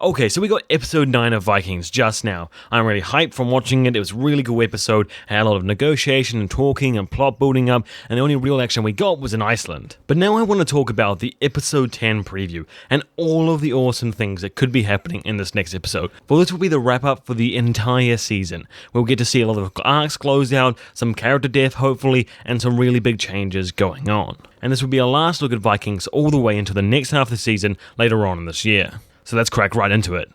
Okay, so we got episode 9 of Vikings just now. I'm really hyped from watching it. It was a really good episode. It had a lot of negotiation and talking and plot building up, and the only real action we got was in Iceland. But now I want to talk about the episode 10 preview and all of the awesome things that could be happening in this next episode. Well, this will be the wrap up for the entire season. We'll get to see a lot of arcs closed out, some character death hopefully, and some really big changes going on. And this will be our last look at Vikings all the way into the next half of the season later on in this year. So let's crack right into it.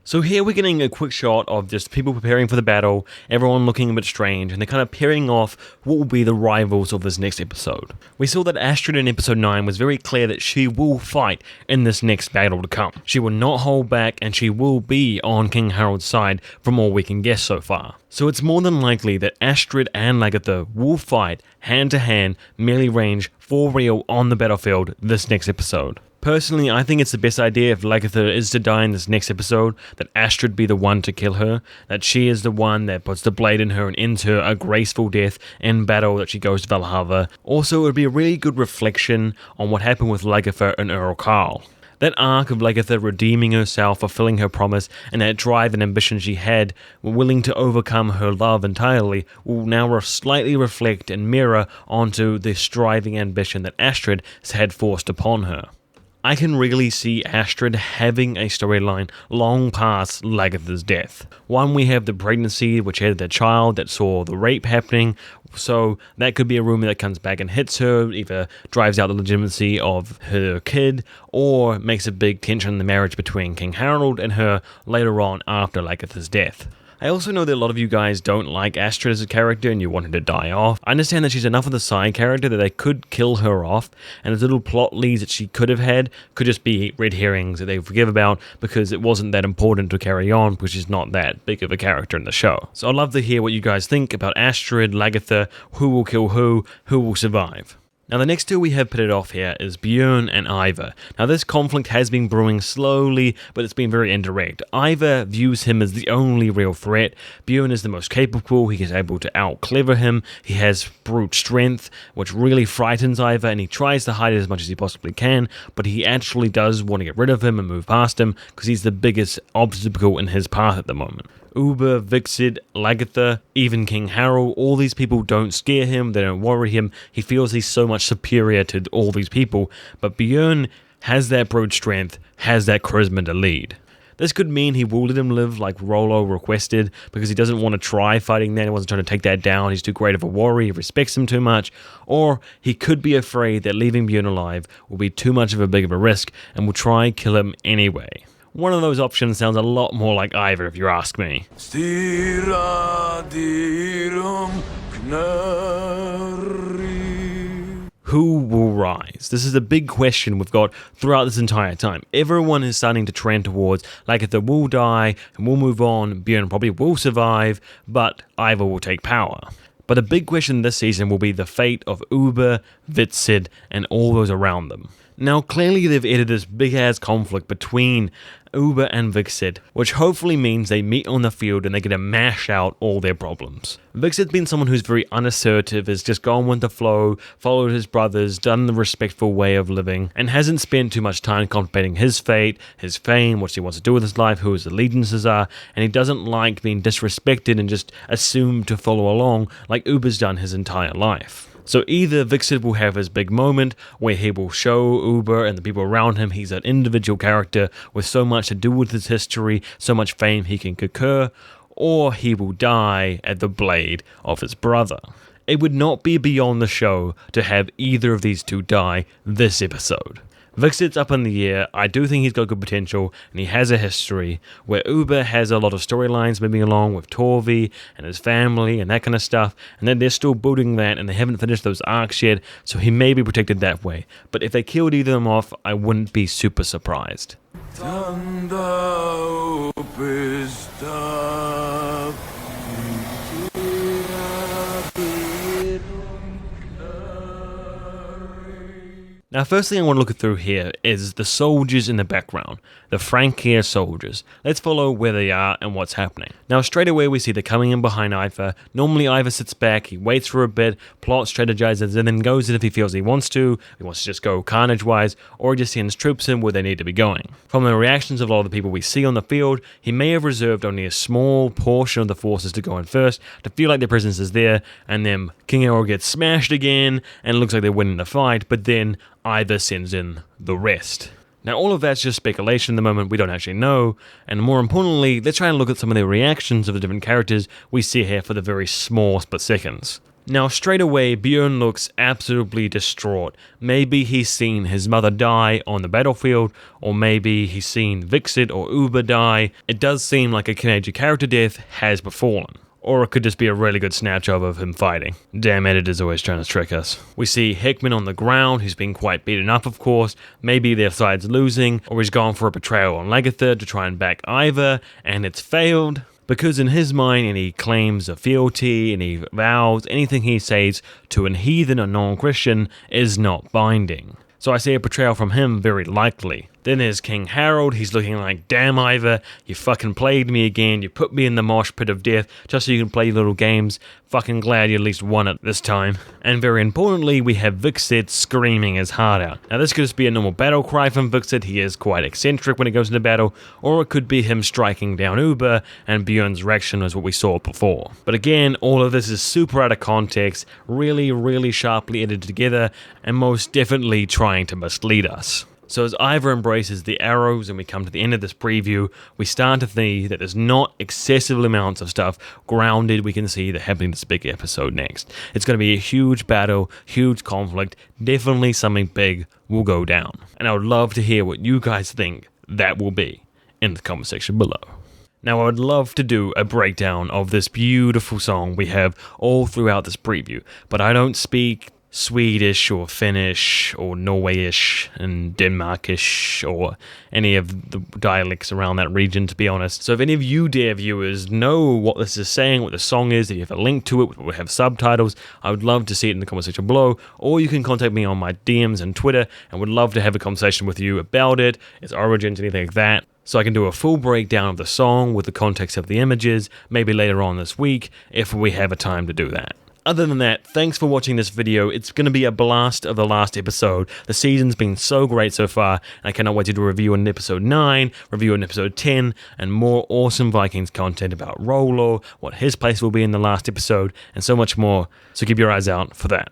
So here we're getting a quick shot of just people preparing for the battle, everyone looking a bit strange, and they're kind of pairing off what will be the rivals of this next episode. We saw that Astrid in episode 9 was very clear that she will fight in this next battle to come. She will not hold back, and she will be on King Harald's side from all we can guess so far. So it's more than likely that Astrid and Lagertha will fight hand to hand, melee range, for real on the battlefield this next episode. Personally, I think it's the best idea if Lagertha is to die in this next episode, that Astrid be the one to kill her, that she is the one that puts the blade in her and ends her a graceful death in battle that she goes to Valhalla. Also, it would be a really good reflection on what happened with Lagertha and Earl Carl. That arc of Lagertha redeeming herself, fulfilling her promise, and that drive and ambition she had, willing to overcome her love entirely, will now slightly reflect and mirror onto the striving ambition that Astrid has had forced upon her. I can really see Astrid having a storyline long past Lagertha's death. One, we have the pregnancy, which had the child that saw the rape happening, so that could be a rumor that comes back and hits her, either drives out the legitimacy of her kid, or makes a big tension in the marriage between King Harald and her later on after Lagertha's death. I also know that a lot of you guys don't like Astrid as a character and you want her to die off. I understand that she's enough of the side character that they could kill her off, and the little plot leads that she could have had could just be red herrings that they forgive about because it wasn't that important to carry on because she's not that big of a character in the show. So I'd love to hear what you guys think about Astrid, Lagertha, who will kill who will survive. Now the next two we have pitted off here is Bjorn and Ivar. Now this conflict has been brewing slowly, but it's been very indirect. Ivar views him as the only real threat. Bjorn is the most capable, he is able to out-clever him, he has brute strength, which really frightens Ivar, and he tries to hide it as much as he possibly can, but he actually does want to get rid of him and move past him, because he's the biggest obstacle in his path at the moment. Ubbe, Vikserk, Lagertha, even King Harald, all these people don't scare him, they don't worry him, he feels he's so much superior to all these people, but Bjorn has that brute strength, has that charisma to lead. This could mean he will let him live like Rollo requested, because he doesn't want to try fighting that, he wasn't trying to take that down, he's too great of a warrior, he respects him too much, or he could be afraid that leaving Bjorn alive will be too much of a big of a risk, and will try and kill him anyway. One of those options sounds a lot more like Ivar, if you ask me. Who will rise? This is a big question we've got throughout this entire time. Everyone is starting to trend towards Lagertha will die and will move on, Bjorn probably will survive, but Ivar will take power. But the big question this season will be the fate of Ubbe, Hvitserk, and all those around them. Now, clearly they've edited this big-ass conflict between Ubbe and Vikserk, which hopefully means they meet on the field and they get to mash out all their problems. Vikserk's been someone who's very unassertive, has just gone with the flow, followed his brothers, done the respectful way of living, and hasn't spent too much time contemplating his fate, his fame, what he wants to do with his life, who his allegiances are, and he doesn't like being disrespected and just assumed to follow along like Ubbe's done his entire life. So either Vikserk will have his big moment where he will show Ubbe and the people around him he's an individual character with so much to do with his history, so much fame he can concur, or he will die at the blade of his brother. It would not be beyond the show to have either of these two die this episode. Vikserk's up in the air. I do think he's got good potential, and he has a history, where Ubbe has a lot of storylines moving along with Torvi and his family and that kind of stuff, and then they're still building that, and they haven't finished those arcs yet, so he may be protected that way. But if they killed either of them off, I wouldn't be super surprised. Now, first thing I want to look through here is the soldiers in the background, the Frankir soldiers. Let's follow where they are and what's happening. Now, straight away we see they're coming in behind Ivar. Normally Ivar sits back, he waits for a bit, plots, strategizes, and then goes in if he feels he wants to just go carnage-wise, or he just sends troops in where they need to be going. From the reactions of a lot of the people we see on the field, he may have reserved only a small portion of the forces to go in first, to feel like their presence is there, and then King Errol gets smashed again, and it looks like they're winning the fight, but then Ivar sends in the rest. Now, all of that's just speculation at the moment, we don't actually know, and more importantly, let's try and look at some of the reactions of the different characters we see here for the very small split seconds. Now, straight away, Bjorn looks absolutely distraught. Maybe he's seen his mother die on the battlefield, or maybe he's seen Hvitserk or Ubbe die. It does seem like a major character death has befallen. Or it could just be a really good snatch of him fighting. Damn editors always trying to trick us. We see Hickman on the ground, who's been quite beaten up of course. Maybe their side's losing, or he's gone for a betrayal on Lagertha to try and back Ivar, and it's failed. Because in his mind, any claims of fealty, any vows, anything he says to an heathen or non-Christian is not binding. So I see a betrayal from him very likely. Then there's King Harold, he's looking like, damn Ivar, you fucking played me again, you put me in the mosh pit of death just so you can play little games, fucking glad you at least won it this time. And very importantly, we have Hvitserk screaming his heart out. Now this could just be a normal battle cry from Hvitserk, he is quite eccentric when it goes into battle, or it could be him striking down Ubbe, and Bjorn's reaction is what we saw before. But again, all of this is super out of context, really sharply edited together, and most definitely trying to mislead us. So as Ivar embraces the arrows and we come to the end of this preview, we start to see that there's not excessive amounts of stuff grounded we can see that happening in this big episode next. It's going to be a huge battle, huge conflict, definitely something big will go down. And I would love to hear what you guys think that will be in the comment section below. Now, I would love to do a breakdown of this beautiful song we have all throughout this preview, but I don't speak Swedish or Finnish or Norwayish and Denmarkish or any of the dialects around that region, to be honest. So if any of you dear viewers know what this is saying, what the song is, if you have a link to it, we have subtitles, I would love to see it in the comment section below, or you can contact me on my DMs and Twitter, and would love to have a conversation with you about it, its origins, anything like that. So I can do a full breakdown of the song with the context of the images, maybe later on this week, if we have a time to do that. Other than that, thanks for watching this video. It's going to be a blast of the last episode. The season's been so great so far, and I cannot wait to do a review on episode 9, review on episode 10, and more awesome Vikings content about Rollo, what his place will be in the last episode, and so much more. So keep your eyes out for that.